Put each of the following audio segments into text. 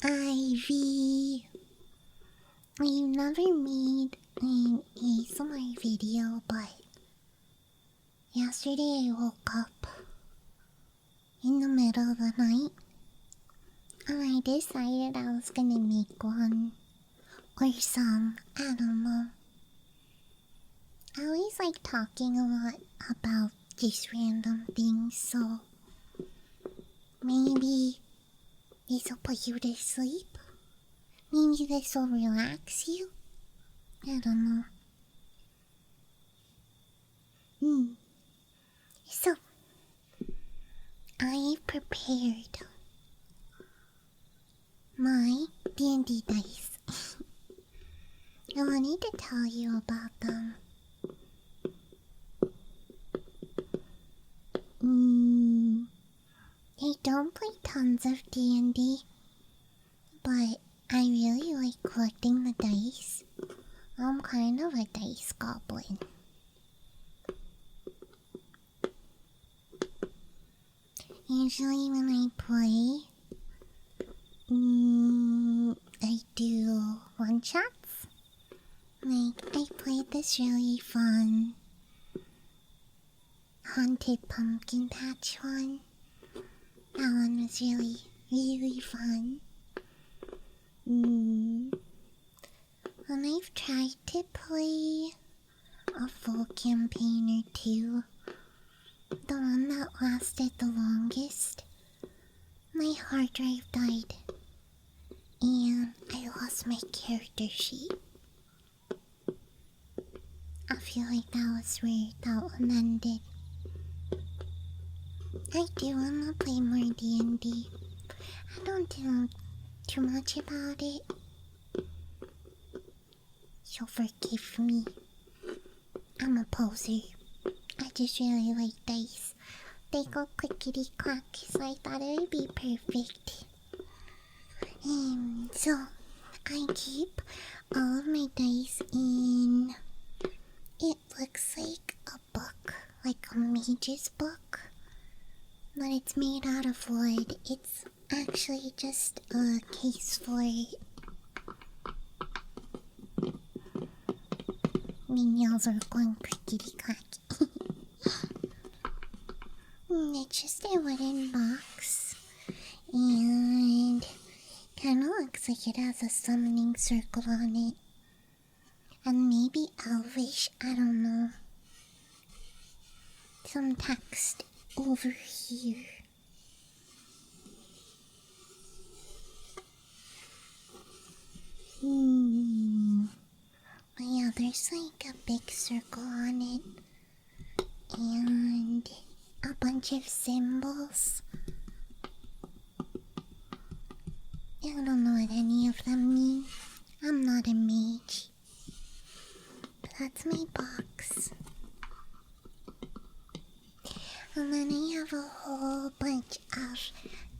Ivy. I've never made an ASMR video, but yesterday I woke up in the middle of the night and I decided I was gonna make one. Or some, I don't know. I always like talking a lot about just random things, so maybe this will put you to sleep. Maybe this will relax you. I don't know. So, I prepared my D&D dice. I wanted to tell you about them. I don't play tons of D&D, but I really like collecting the dice. I'm kind of a dice goblin. Usually when I play, I do one-shots. Like, I played this really fun Haunted Pumpkin Patch one. That one was really, really fun. And I've tried to play a full campaign or two. The one that lasted the longest, my hard drive died and I lost my character sheet. I feel like that was where that one ended. I do wanna play more D&D. I don't know too much about it, so forgive me. I'm a poser. I just really like dice. They go clickety clack, so I thought it would be perfect. So I keep all of my dice in. It looks like a book, like a mage's book, but it's made out of wood. It's actually just a case for my nails are going clickety clack. It's just a wooden box, and kinda looks like it has a summoning circle on it. And maybe Elvish, I don't know. Some text over here. But yeah, there's like a big circle on it. And a bunch of symbols. I don't know what any of them mean. I'm not a mage. But that's my box. And then I have a whole bunch of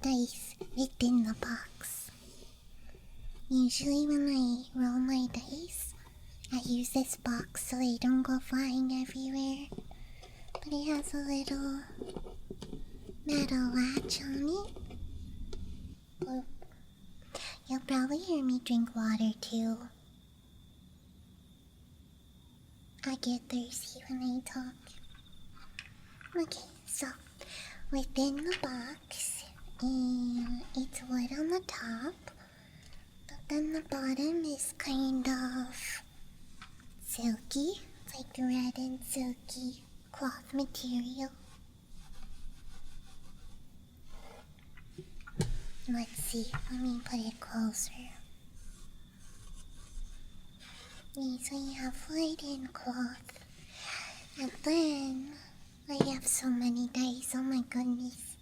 dice within the box. Usually when I roll my dice, I use this box so they don't go flying everywhere. But it has a little metal latch on it. Bloop. You'll probably hear me drink water too. I get thirsty when I talk. Okay, so within the box, it's wood on the top, but then the bottom is kind of silky. It's like red and silky cloth material. Let's see, let me put it closer. Yes, I have wood and cloth. And then I have so many dice, oh my goodness.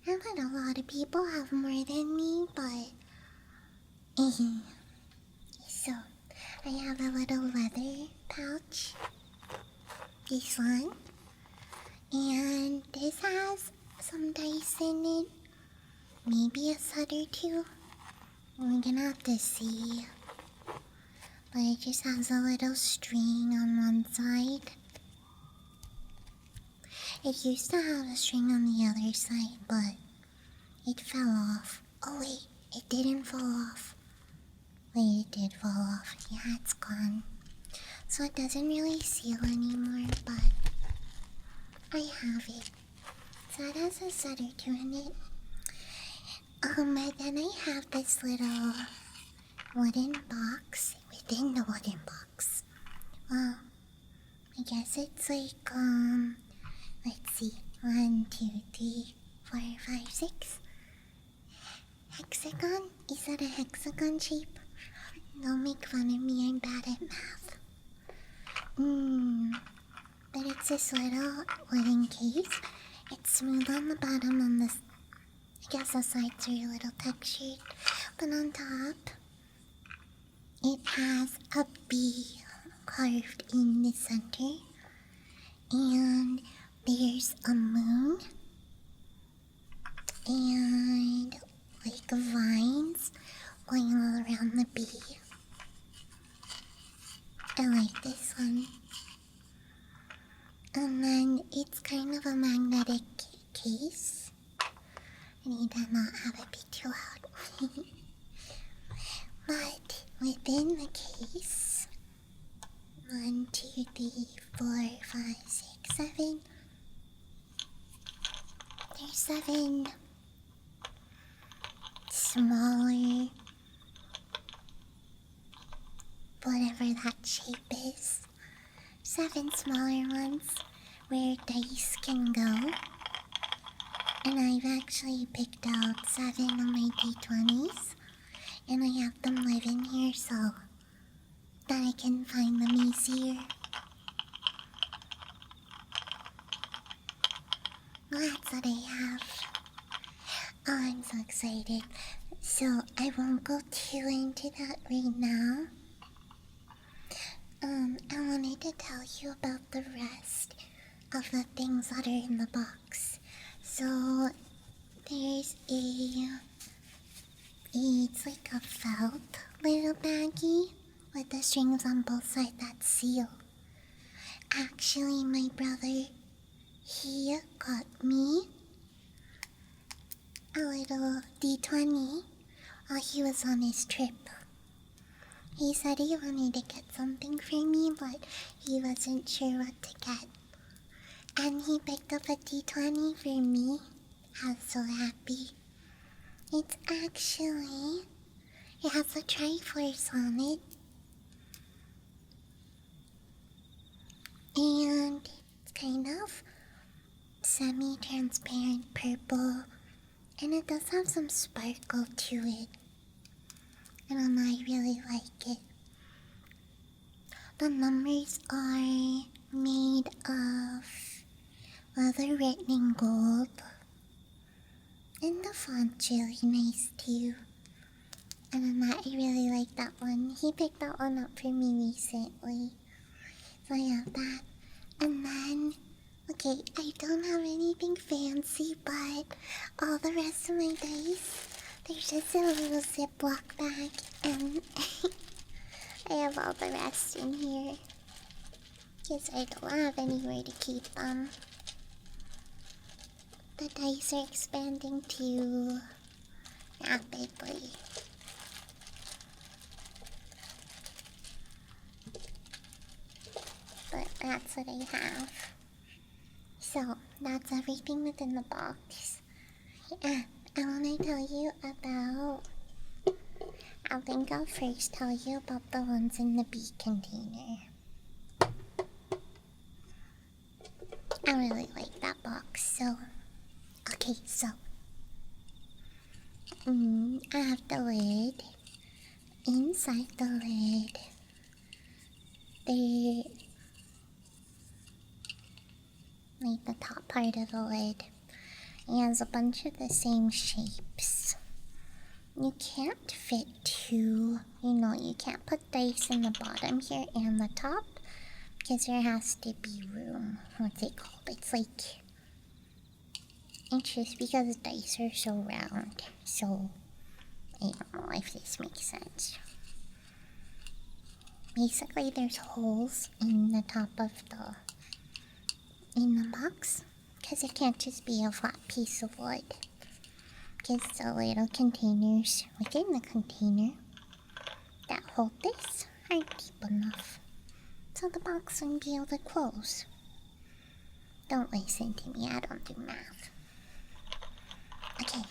I bet a lot of people have more than me, but so I have a little leather pouch. This one. And this has some dice in it. Maybe a set or two. We're gonna have to see. But it just has a little string on one side. It used to have a string on the other side, but it fell off. Oh wait, it didn't fall so it doesn't really seal anymore, but I have it. So it has a set or two in it. But then I have this little wooden box within the wooden box. Well, I guess it's like, let's see, 1, 2, 3, 4, 5, 6. Hexagon? Is that a hexagon shape? Don't make fun of me, I'm bad at math. But it's this little wooden case. It's smooth on the bottom, on the, I guess the sides are a little textured. But on top, it has a bee carved in the center. And there's a moon. And like vines going all around the bee. I like this one. And then it's kind of a magnetic case. I need to not have it be too loud. But within the case, 1, 2, 3, 4, 5, 6, 7. There's 7 smaller, whatever that shape is. 7 smaller ones where dice can go. And I've actually picked out 7 of my D20s. And I have them live in here so that I can find them easier. Well, that's what I have. Oh, I'm so excited. So, I won't go too into that right now. I wanted to tell you about the rest of the things that are in the box. So, there's it's like a felt little baggie with the strings on both sides that's sealed. Actually, my brother, he got me a little D20 while he was on his trip. He said he wanted to get something for me, but he wasn't sure what to get. And he picked up a D20 for me. I was so happy. It's actually, it has a Triforce on it. And it's kind of semi-transparent purple. And it does have some sparkle to it. And I really like it. The numbers are made of leather written in gold. And the font's really nice too. And I really like that one. He picked that one up for me recently. So I have that. And then, okay, I don't have anything fancy, but all the rest of my dice, there's just a little Ziploc bag, and I have all the rest in here. Because I don't have anywhere to keep them. The dice are expanding too rapidly. But that's what I have. So, that's everything within the box. I want to tell you about... I think I'll first tell you about the ones in the bee container. I really like that box, so... Okay, so... I have the lid. Inside the lid, like the top part of the lid, it has a bunch of the same shapes. You can't fit two, you can't put dice in the bottom here and the top, because there has to be room. What's it called? It's like... It's just because dice are so round, so I don't know if this makes sense. Basically, there's holes in the top of in the box, because it can't just be a flat piece of wood. Because the little containers within the container that hold this aren't deep enough. so the box wouldn't be able to close. Don't listen to me, I don't do math. Okay.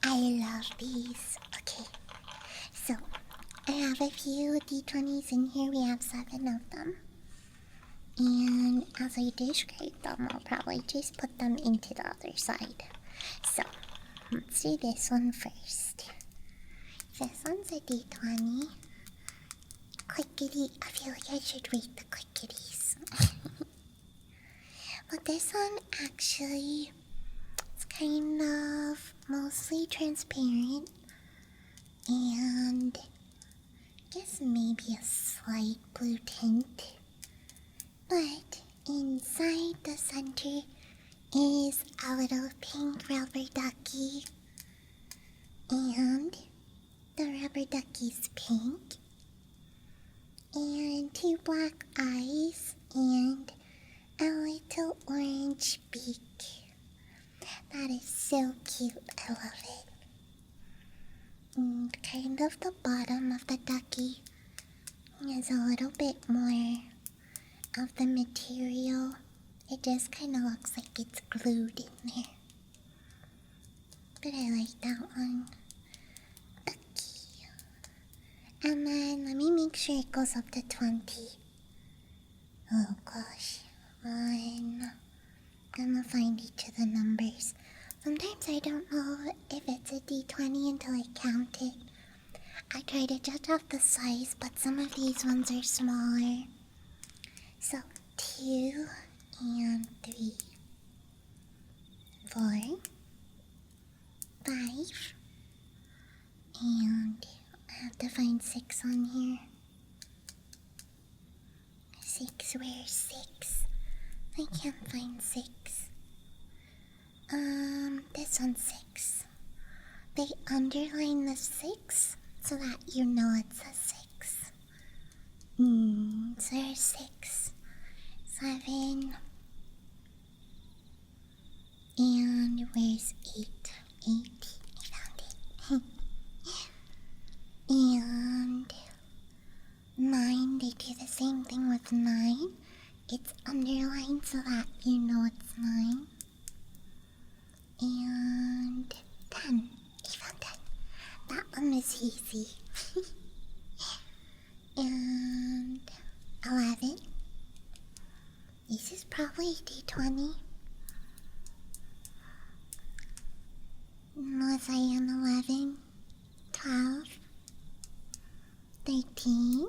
I love these. Okay. So, I have a few D20s in here. We have 7 of them. And as I describe them, I'll probably just put them into the other side. So, let's do this one first. This one's a D20. Clickety. I feel like I should rate the clickities. But this one actually, it's kind of mostly transparent. And I guess maybe a slight blue tint. But inside the center is a little pink rubber ducky. And the rubber ducky's pink. And 2 black eyes and a little orange beak. That is so cute. I love it. And kind of the bottom of the ducky has a little bit more of the material. It just kind of looks like it's glued in there. But I like that one. Ducky. And then let me make sure it goes up to 20. Oh gosh. I'm gonna find each of the numbers. Sometimes I don't know if it's a D20 until I count it. I try to judge off the size, but some of these ones are smaller. So, 2 and 3, 4, 5, and I have to find 6 on here. 6, where's 6? I can't find 6. This one's 6. They underline the 6 so that you know it's a 6. So there's 6, 7, and where's 8? 8, I found it. And 9, they do the same thing with 9. It's underlined so that you know it's 9. And 10. I found 10. That one is easy. And 11. This is probably D20. Was I on 11? 12. 13.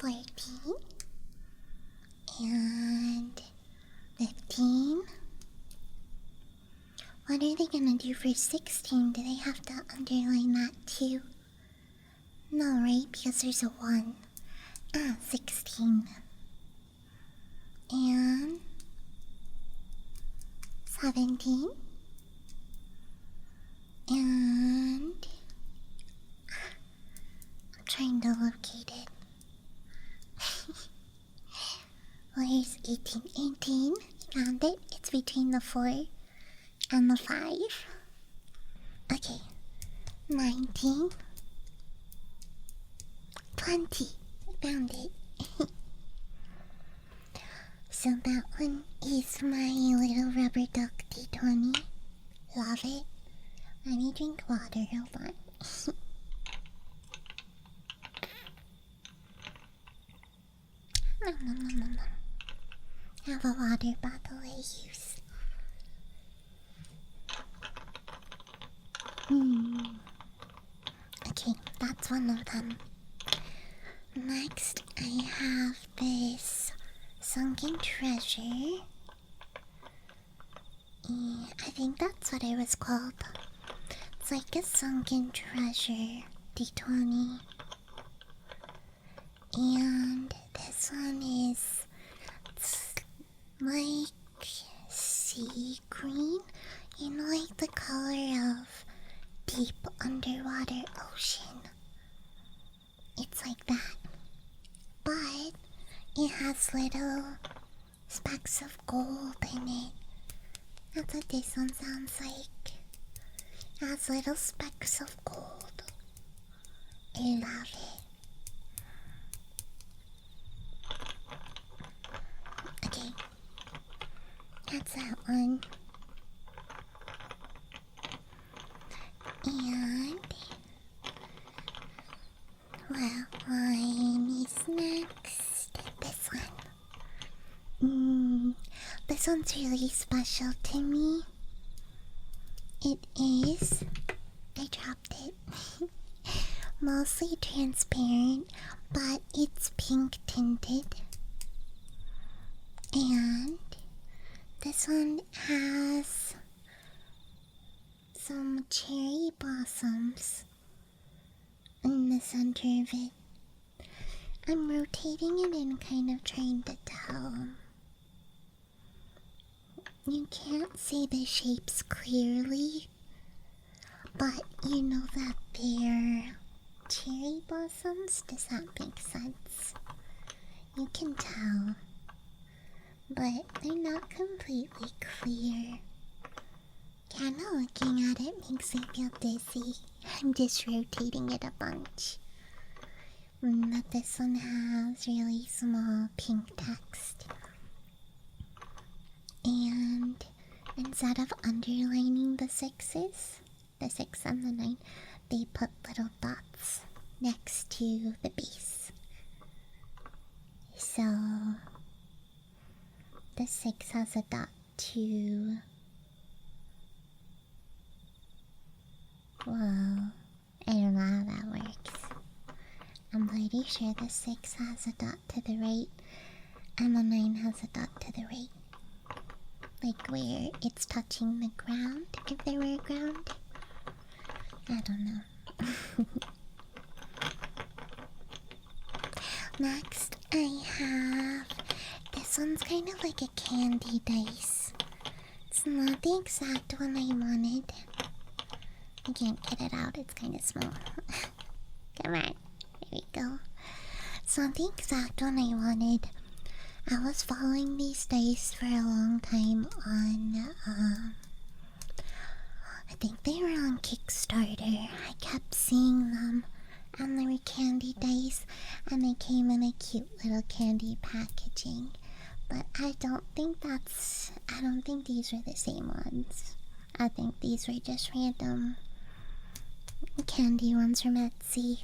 14. And 15. What are they gonna do for 16? Do they have to underline that too? No, right? Because there's a 1. 16. And 17. And I'm trying to locate it. Where's 18? 18. Found it. It's between the 4 and the 5. Okay. 19. 20. I found it. So that one is my little rubber duck D20. Love it. Let me drink water. Hold on. Nom, nom, nom, nom, nom. I have a water bottle I use. Okay, that's one of them. Next, I have this sunken treasure. I think that's what it was called. It's like a sunken treasure D20. And this one is like sea green, you know, like the color of deep underwater ocean. It's like that, but it has little specks of gold in it. That's what this one sounds like. It has little specks of gold. I love it. Okay, that's that one. And what one is next? This one. This one's really special to me. It is. I dropped it. Mostly transparent, but it's pink tinted. And this one has some cherry blossoms in the center of it. I'm rotating it and kind of trying to tell. You can't see the shapes clearly, but you know that they're cherry blossoms. Does that make sense? You can tell, but they're not completely clear. Kinda looking at it makes me feel dizzy. I'm just rotating it a bunch. But this one has really small pink text. And instead of underlining the 6s, the 6 and the 9, they put little dots next to the base. So the 6 has a dot too. Well, I don't know how that works. I'm pretty sure the 6 has a dot to the right and the 9 has a dot to the right. Like where it's touching the ground, if there were a ground. I don't know. Next, I have... This one's kind of like a candy dice. It's not the exact one I wanted. I can't get it out, it's kind of small. Come on, there we go. It's not the exact one I wanted. I was following these dice for a long time on, I think they were on Kickstarter. I kept seeing them, and they were candy dice, and they came in a cute little candy packaging. But I don't think these were the same ones. I think these were just random candy ones from Etsy.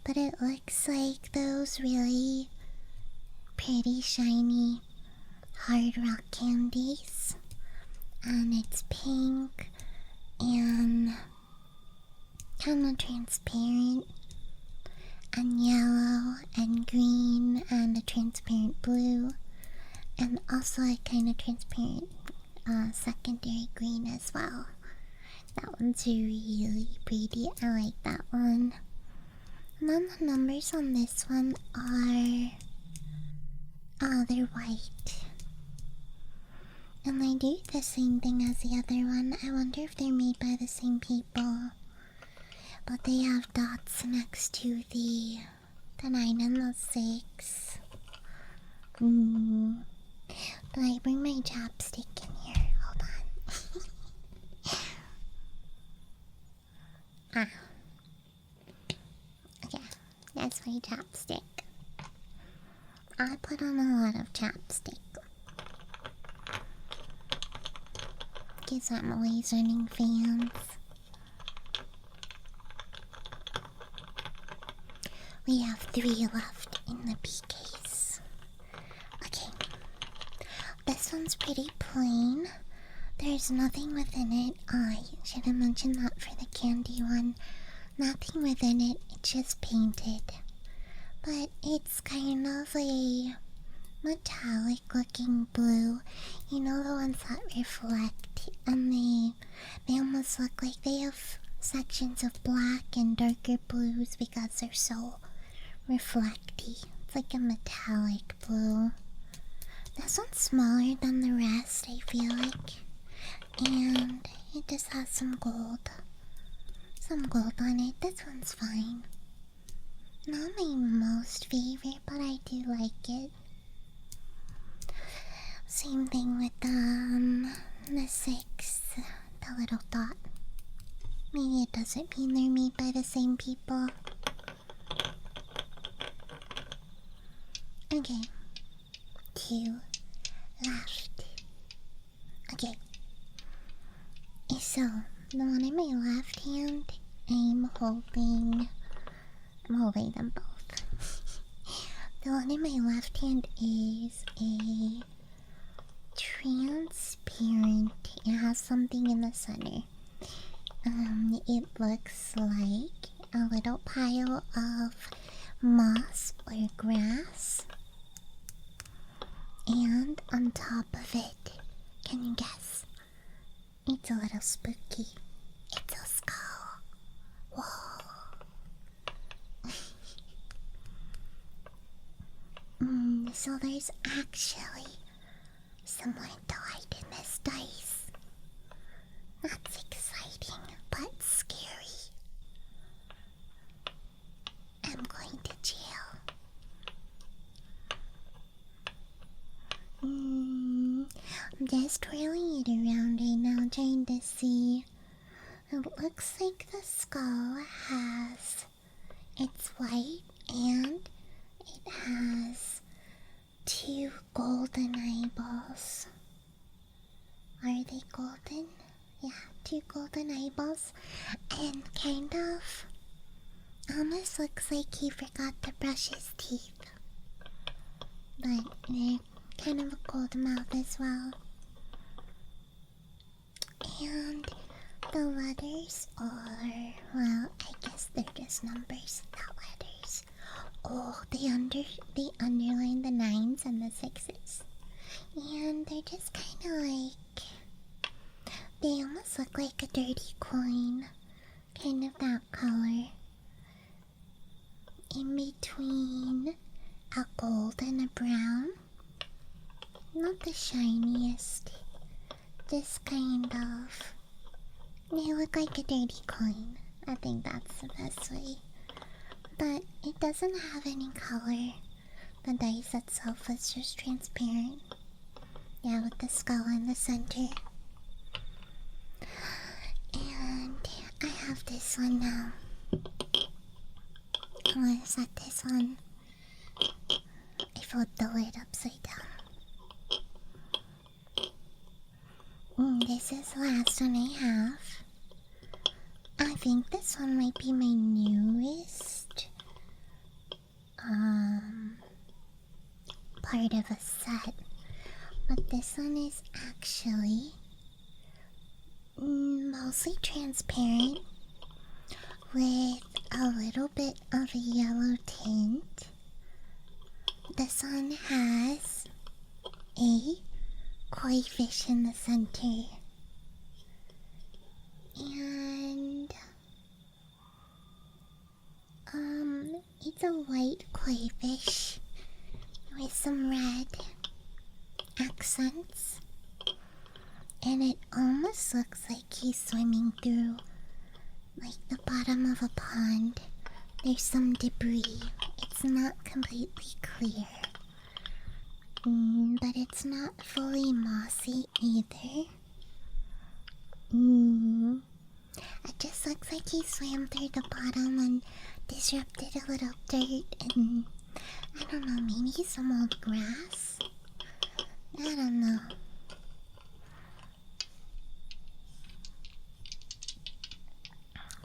But it looks like those really pretty shiny hard rock candies, and it's pink and kind of transparent and yellow and green and a transparent blue and also a kind of transparent secondary green as well. That one's really pretty. I like that one. And then the numbers on this one are they're white. And they do the same thing as the other one. I wonder if they're made by the same people. But they have dots next to the 9 and the 6. Do I bring my chapstick in here? Hold on. Okay, that's my chapstick. I put on a lot of chapstick. Because I'm always running fans. We have 3 left in the B case. Okay. This one's pretty plain. There's nothing within it. I should have mentioned that for the candy one. Nothing within it. It's just painted. But it's kind of a metallic looking blue. You know, the ones that reflect, and they almost look like they have sections of black and darker blues because they're so reflecty. It's like a metallic blue. This one's smaller than the rest, I feel like. And it just has some gold. Some gold on it. This one's fine. Not my most favorite, but I do like it. Same thing with the 6, the little dot. Maybe it doesn't mean they're made by the same people. Okay. 2 left. Okay. So, the one in my left hand, I'm holding them both. The one in my left hand is a transparent. It has something in the center. It looks like a little pile of moss or grass. And on top of it, can you guess? It's a little spooky. It's a skull. Whoa. So there's actually someone died in this dice. That's exciting, but scary. I'm going to jail. I'm just twirling it around right now, trying to see. It looks like the skull has. It's white and it has 2 golden eyeballs. Are they golden? Yeah, 2 golden eyeballs. And kind of almost looks like he forgot to brush his teeth. But they're kind of a gold mouth as well. And the letters are, well, I guess they're just numbers, not letters. Oh, they underline the 9s and the 6s. And they're just kind of like, they almost look like a dirty coin. Kind of that color. In between a gold and a brown. Not the shiniest. Just kind of. They look like a dirty coin. I think that's the best way. But it doesn't have any color. The dice itself is just transparent. Yeah, with the skull in the center. And I have this one now. I'm gonna set this one. I flipped the lid upside down. This is the last one I have. I think this one might be my newest part of a set. But this one is actually mostly transparent with a little bit of a yellow tint. This one has a koi fish in the center. And it's a white koi fish with some red accents. And it almost looks like he's swimming through like the bottom of a pond. There's some debris. It's not completely clear. But it's not fully mossy either. It just looks like he swam through the bottom and disrupted a little dirt and I don't know, maybe some old grass? I don't know.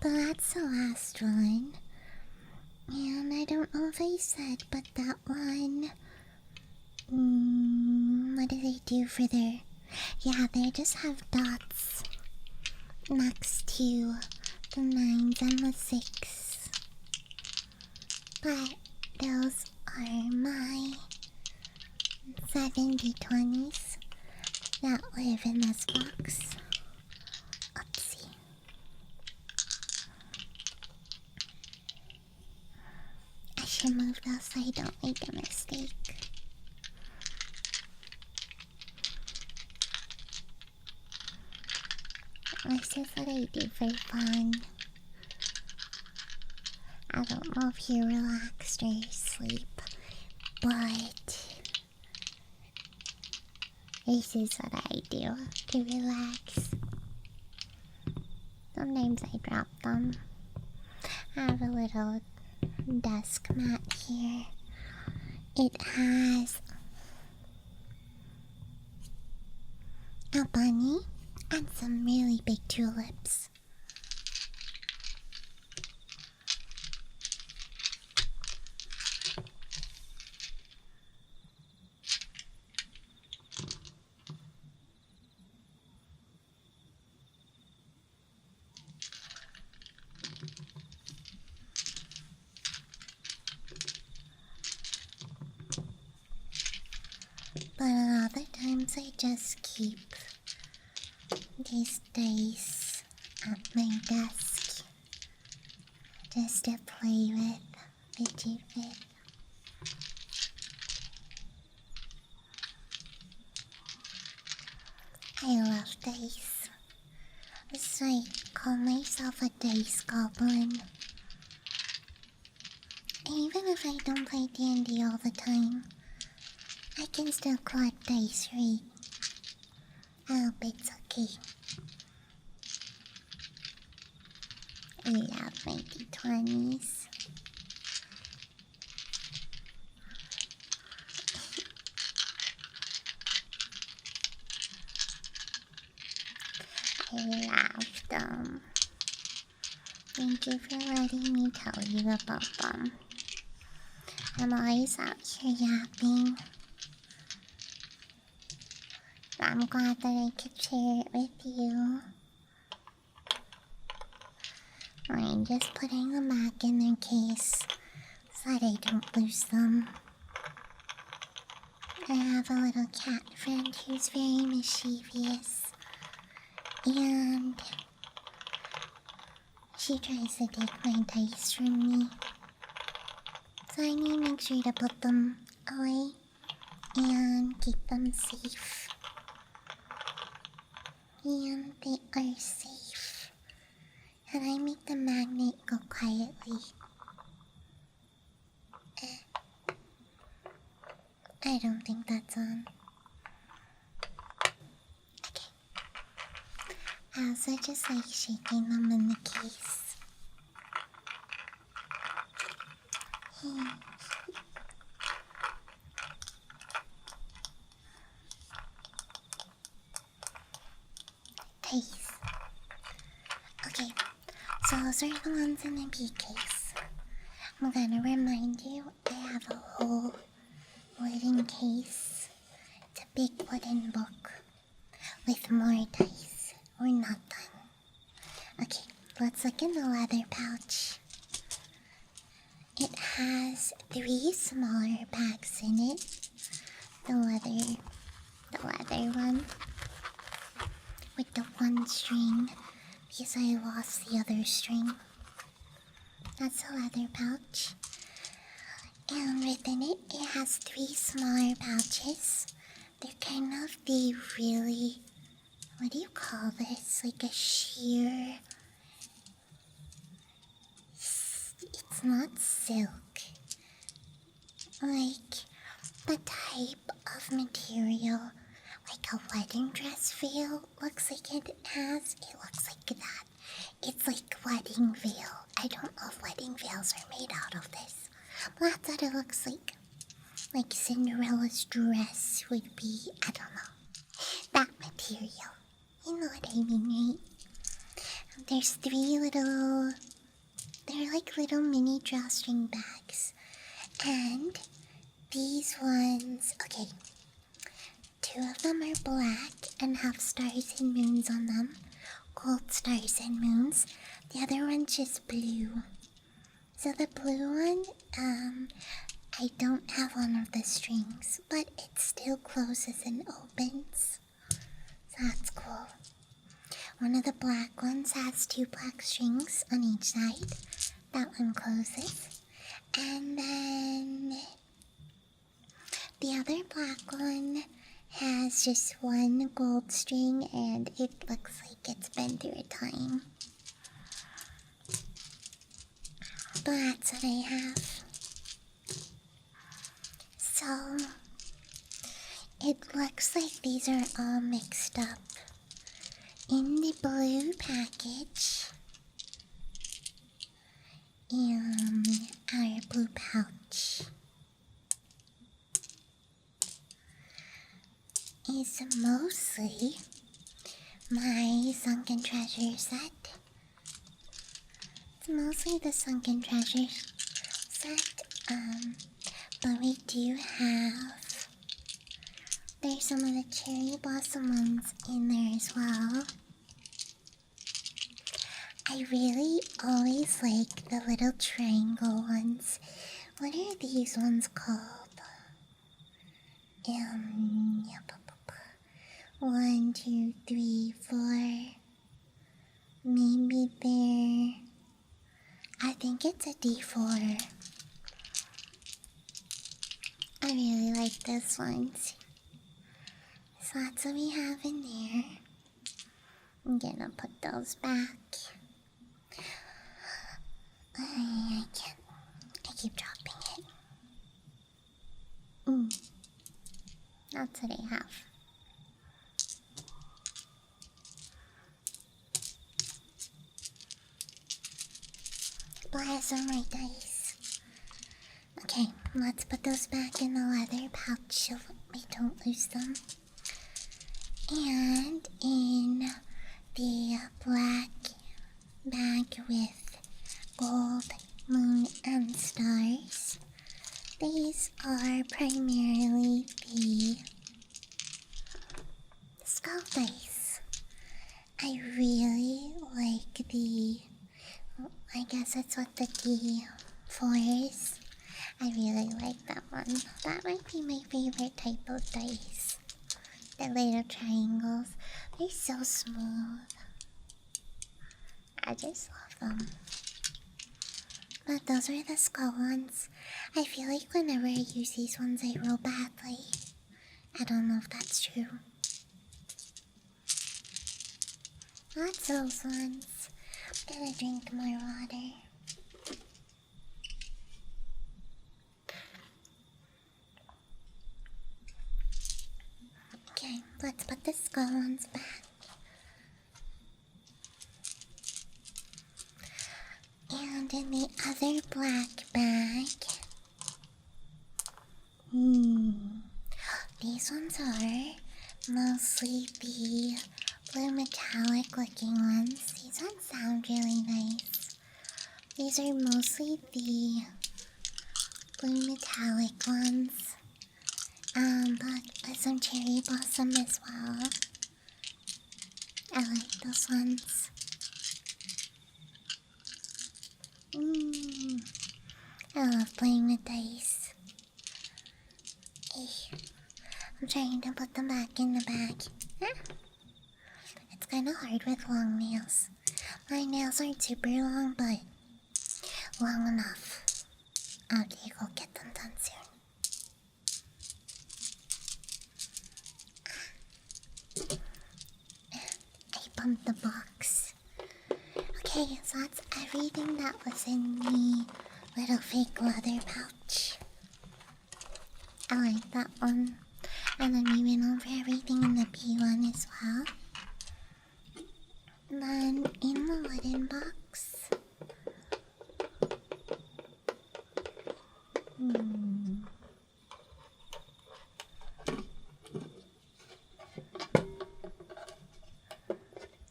But that's the last one. And I don't know if I said, but that one... what do they do for their... Yeah, they just have dots next to the 9s and the 6. But those are my 70/20s that live in this box. Oopsie. I should move those so I don't make a mistake. This is what I do for fun. I don't know if you're relaxed or asleep, but this is what I do to relax. Sometimes I drop them. I have a little desk mat here, It has a bunny and some really big tulips. But other times I just keep these dice at my desk just to play with. I love dice. So I call myself a dice goblin. Even if I don't play D&D all the time, I can still collect dice, right? I hope it's okay. I love my D20s. I love them. Thank you for letting me tell you about them. I'm always out here yapping. I'm glad that I could share it with you. I'm just putting them back in their case so that I don't lose them. I have a little cat friend who's very mischievous, and she tries to take my dice from me. So I need to make sure to put them away and keep them safe. And they are safe. And I make the magnet go quietly. I don't think that's on. Okay. I also just like shaking them in the case. Case. Okay, so those are the ones in the big case. I'm gonna remind you, I have a whole wooden case. It's a big wooden book with more dice. We're not done. Okay, let's look in the leather pouch. It has 3 smaller bags in it. The leather one with the 1 string because I lost the other string. That's a leather pouch. And within it, it has 3 smaller pouches. They're kind of the really, what do you call this? Like a sheer, it's not silk. Like the type of material like a wedding dress veil looks like it has. It looks like that. It's like wedding veil. I don't know if wedding veils are made out of this. But that's what it looks like. Like Cinderella's dress would be, I don't know. That material. You know what I mean, right? There's 3 little, they're like little mini drawstring bags. And these ones, okay, 2 of them are black and have stars and moons on them. Gold stars and moons. The other one's just blue. So the blue one, I don't have one of the strings, but it still closes and opens. So that's cool. One of the black ones has 2 black strings on each side. That one closes. And then the other black one has just 1 gold string, and it looks like it's been through a time. But that's what I have. So it looks like these are all mixed up in the blue package and our blue pouch. is mostly my sunken treasure set. It's mostly the sunken treasure set, but we do have... There's some of the cherry blossom ones in there as well. I really always like the little triangle ones. What are these ones called? 1, 2, 3, 4. Maybe there. I think it's a D4. I really like this one. So that's what we have in there. I'm gonna put those back. I can't. I keep dropping it. That's what I have. Blossom my dice. Okay, let's put those back in the leather pouch so we don't lose them. And in the black bag with gold, moon, and stars, these are primarily the skull dice. I really like the... I guess that's what the D4 is. I really like that one. That might be my favorite type of dice. The little triangles. They're so smooth. I just love them. But those are the skull ones. I feel like whenever I use these ones I roll badly. I don't know if that's true. That's those ones. I'm gonna drink more water. Okay, let's put the skull ones back. And in the other black bag... These ones are mostly the blue metallic looking ones. These ones sound really nice. These are mostly the blue metallic ones. But with some cherry blossom as well. I like those ones. I love playing with dice. I'm trying to put them back in the bag. It's kind of hard with long nails. My nails aren't super long, but long enough. Okay, go get them done soon. I bumped the box. Okay, so that's everything that was in the little fake leather pouch. I like that one. And then we went over everything in the B one as well. And then in the wooden box.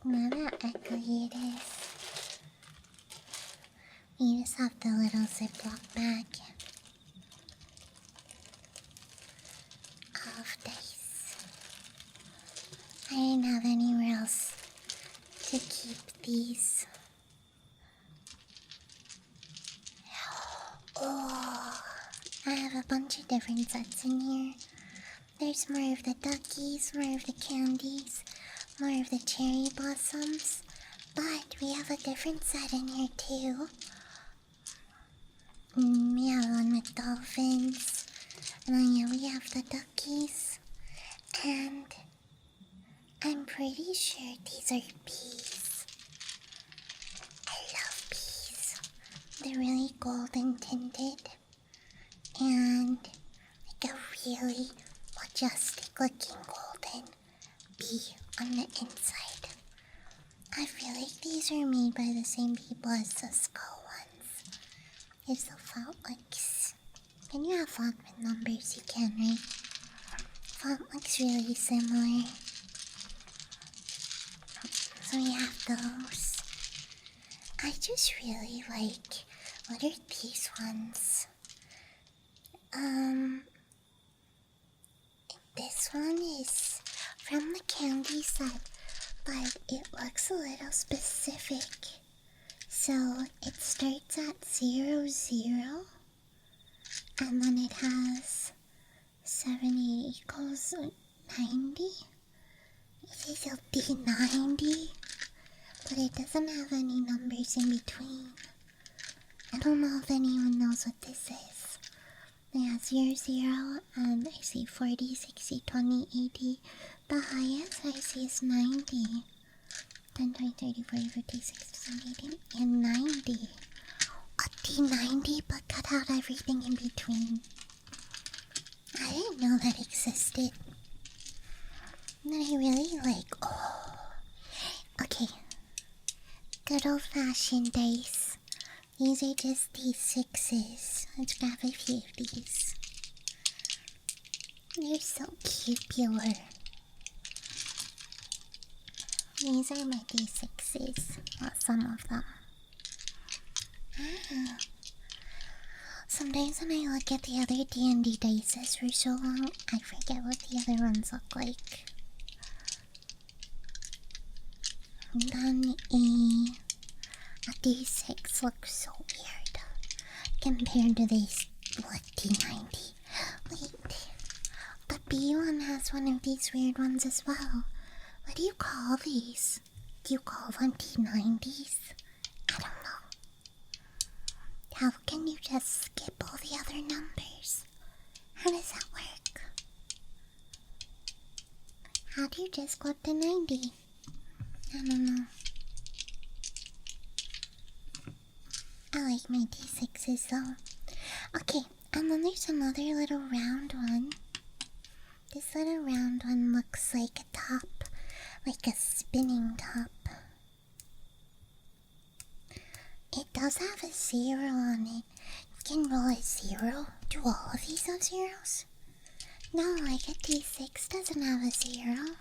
Look how echoey it is. We just have the little Ziploc bag of dice. I didn't have anywhere else to keep these. Oh, I have a bunch of different sets in here. There's more of the duckies, more of the candies, more of the cherry blossoms. But we have a different set in here too. We have one with dolphins. And then here we have the duckies. And I'm pretty sure these are bees. I love bees. They're really golden tinted. And like a really majestic looking golden bee on the inside. I feel like these are made by the same people as the skull ones. If the font looks... Can you have font with numbers? You can, right? font looks really similar. So we have those. I just really like, what are these ones? This one is from the candy set, but it looks a little specific. So it starts at 00, and then it has 70 equals 90. It is a D90, but it doesn't have any numbers in between. I don't know if anyone knows what this is. It has 00, and I see 40, 60, 20, 80. The highest I see is 90. 10, 20, 30, 40, 50, 60, 70, 80, and 90. A D90, but cut out everything in between. I didn't know that existed. That I really like. Oh. Okay. Good old fashioned dice. These are just D6s. Let's grab a few of these. They're so cute, pure. These are my D6s. Well, some of them. Ah. Sometimes when I look at the other D&D dices for so long, I forget what the other ones look like. Then a D6 looks so weird compared to these D90. Wait, the B one has one of these weird ones as well. What do you call these? Do you call them D90s? I don't know. How can you just skip all the other numbers? How does that work? How do you just go up to 90? I don't know. I like my D6s though. Okay, and then there's another little round one. This little round one looks like a top, like a spinning top. It does have a 0 on it. You can roll a 0. Do all of these have zeros? No, like a D6 doesn't have a 0.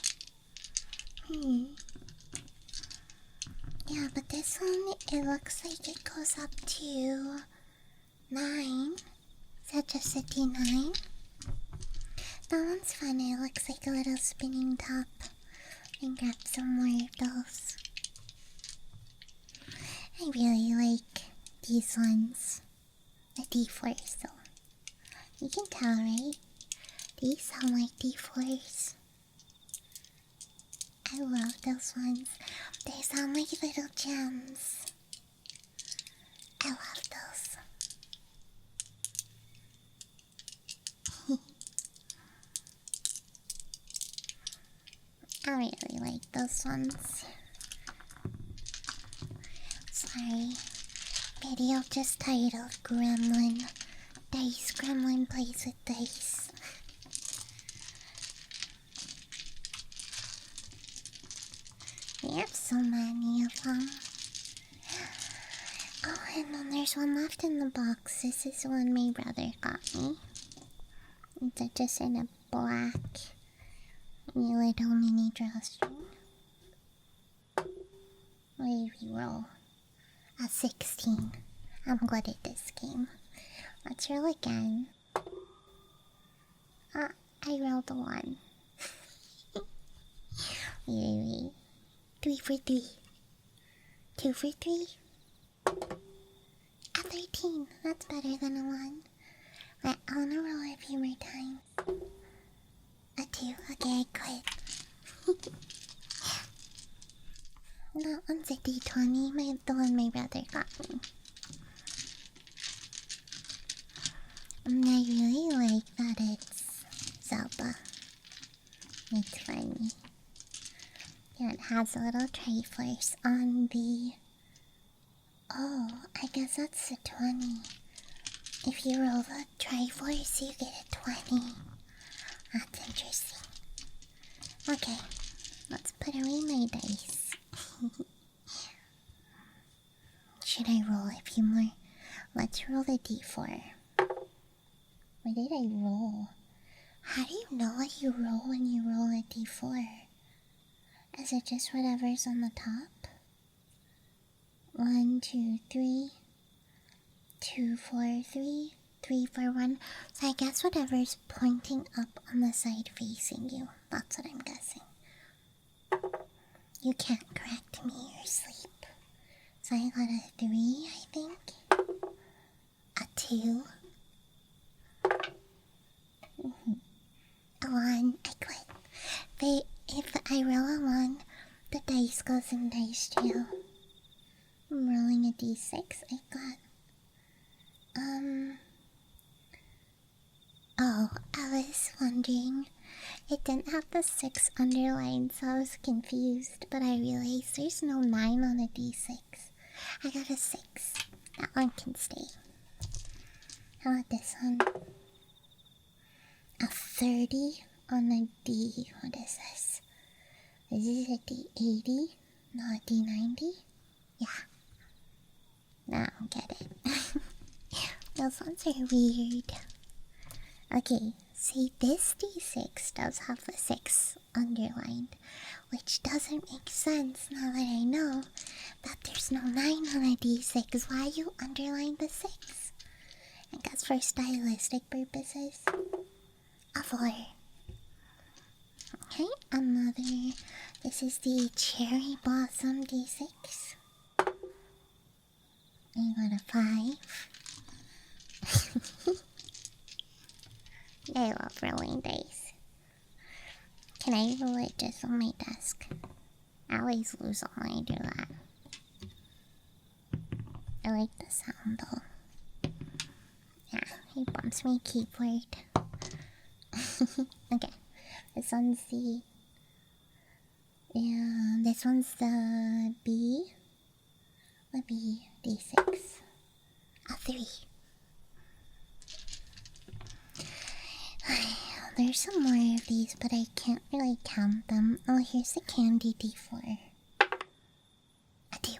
Yeah, but this one, it looks like it goes up to 9. Is that just a D9? That one's fun. It looks like a little spinning top. And grab some more of those. I really like these ones. The D4s though. You can tell, right? These sound like D4s. I love those ones. They sound like little gems. I love those. I really like those ones. Sorry. Video just titled Gremlin. Dice. Gremlin plays with dice. We have so many of them. Oh, and then there's one left in the box. This is one my brother got me. It's just in a black little mini drawstring. We roll a 16. I'm good at this game. Let's roll again. I rolled a 1. Wait. 3 for 3. 2 for 3. A 13. That's better than a 1. But I wanna roll a few more times. A 2. Okay, I quit. That one's a D20. The one my brother got me. And I really like that it's Zelda. It's funny. Yeah, it has a little Triforce on the... Oh, I guess that's a 20. If you roll the Triforce, you get a 20. That's interesting. Okay, let's put away my dice. Should I roll a few more? Let's roll the D4. What did I roll? How do you know what you roll when you roll a d4? Is it just whatever's on the top? 1, 2, 3. 2, 4, 3. 3, 4, 1. So I guess whatever's pointing up on the side facing you. That's what I'm guessing. You can't correct me, you're asleep. So I got a 3, I think. A 2. A 1. I quit. But if I roll a 1, the dice goes in dice jail. I'm rolling a d6. I got... Oh, I was wondering. It didn't have the 6 underlined, so I was confused. But I realized there's no 9 on a d6. I got a 6. That one can stay. How about this one? A 30 on a D. What is this? Is this a D80? No, a D90? Yeah. Now I get it. Those ones are weird. Okay, see, this D6 does have the 6 underlined, which doesn't make sense now that I know that there's no 9 on a D6. Why you underline the 6? I guess for stylistic purposes. A 4. Okay, another. This is the Cherry Blossom D6. I got a 5. I love rolling dice. Can I roll it just on my desk? I always lose when I do that. I like the sound though. Yeah, he bumps my keyboard. Okay, this one's the... Yeah, this one's the B. A B, D6. A 3. There's some more of these, but I can't really count them. Oh, here's the candy D4. A 2.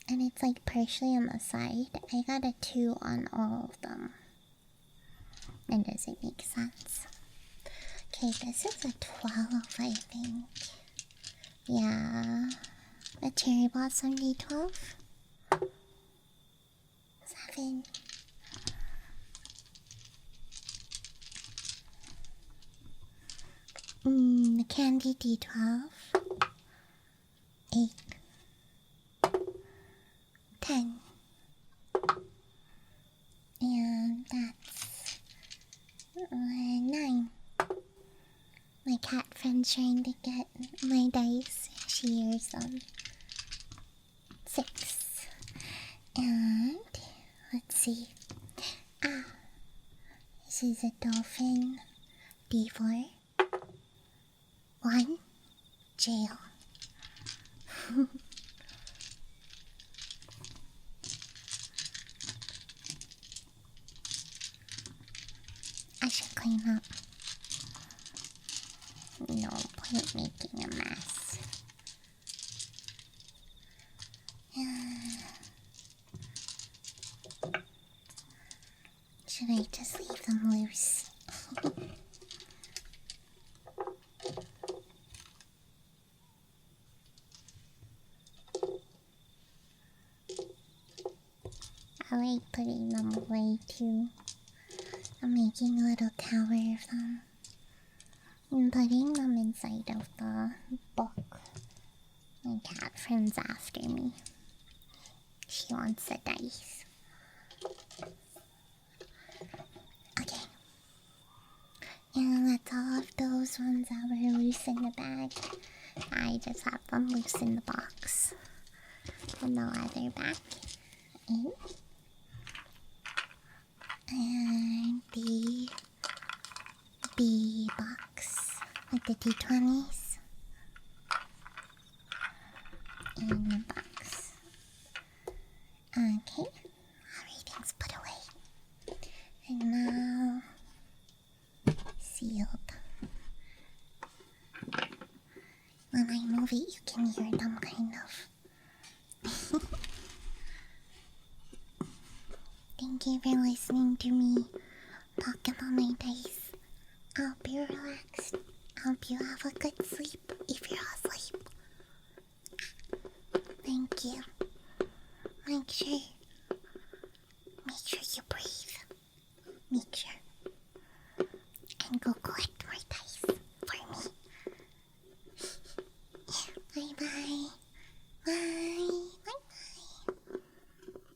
And it's like partially on the side. I got a 2 on all of them. And does it make sense? Okay, this is a 12, I think. Yeah. A Cherry Blossom D12. 7. The candy D12. 8. 10. And that's 9. My cat friend's trying to get my dice. She hears them. 6. And let's see. This is a dolphin. D4. 1. Jail. I should clean up. No point making a mess. Should I just leave them loose? I like putting them away too. I'm making a little tower of them. And putting them inside of the book. My cat friend's after me. She wants the dice. Okay. And that's all of those ones that were loose in the bag. I just have them loose in the box. And the leather back in. And the B box with the D20s in the box. Okay, everything's put away. And now sealed. When I move it, you can hear them kind of. Thank you for listening to me talk about my dice. I hope you're relaxed. I hope you have a good sleep if you're asleep. Thank you. Make sure you breathe. Make sure.